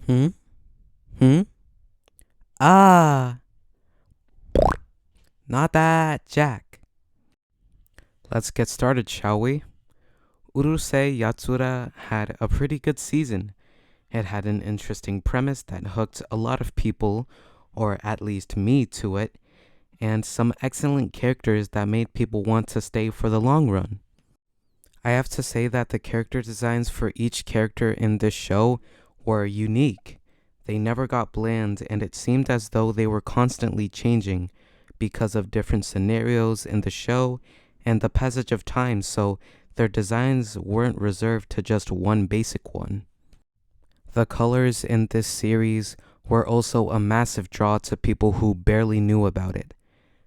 Hmm? Hmm? Ah! Not that, Jack. Let's get started, shall we? Urusei Yatsura had a pretty good season. It had an interesting premise that hooked a lot of people, or at least me, to it, and some excellent characters that made people want to stay for the long run. I have to say that the character designs for each character in this show were unique. They never got bland, and it seemed as though they were constantly changing because of different scenarios in the show and the passage of time, so their designs weren't reserved to just one basic one. The colors in this series were also a massive draw to people who barely knew about it.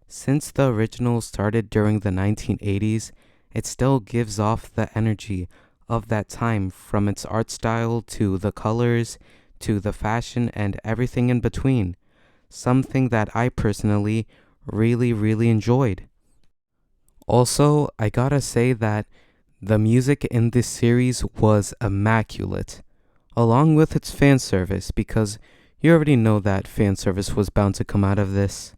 Since the original started during the 1980s, it still gives off the energy of that time, from its art style to the colors to the fashion and everything in between. Something that I personally really enjoyed. Also, I gotta say that the music in this series was immaculate, along with its fan service, because you already know that fan service was bound to come out of this.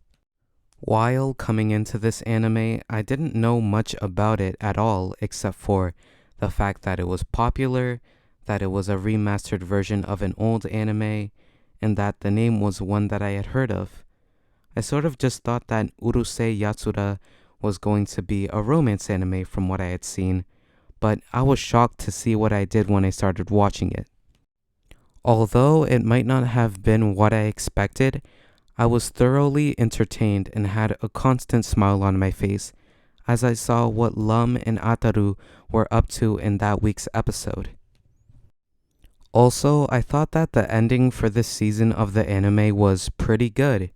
While coming into this anime, I didn't know much about it at all except for the fact that it was popular, that it was a remastered version of an old anime, and that the name was one that I had heard of. I sort of just thought that Urusei Yatsura was going to be a romance anime from what I had seen, but I was shocked to see what I did when I started watching it. Although it might not have been what I expected, I was thoroughly entertained and had a constant smile on my face as I saw what Lum and Ataru were up to in that week's episode. Also, I thought that the ending for this season of the anime was pretty good.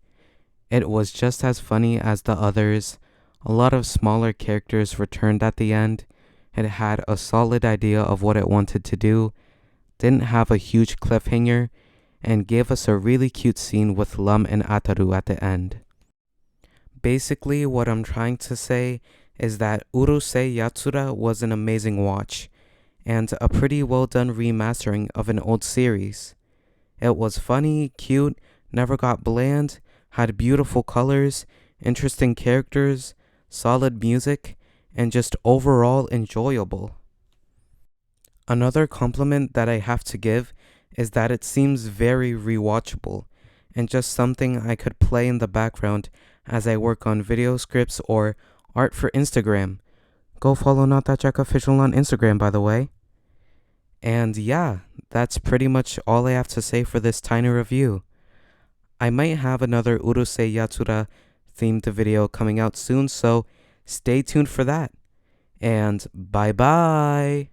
It was just as funny as the others. A lot of smaller characters returned at the end. It had a solid idea of what it wanted to do, didn't have a huge cliffhanger, and gave us a really cute scene with Lum and Ataru at the end. Basically, what I'm trying to say is that Urusei Yatsura was an amazing watch, and a pretty well done remastering of an old series. It was funny, cute, never got bland, had beautiful colors, interesting characters, solid music, and just overall enjoyable. Another compliment that I have to give is that it seems very rewatchable and just something I could play in the background as I work on video scripts or art for Instagram. Go follow Not That Jack Official on Instagram, by the way. And yeah, that's pretty much all I have to say for this tiny review. I might have another Urusei Yatsura themed video coming out soon, so stay tuned for that. And bye bye!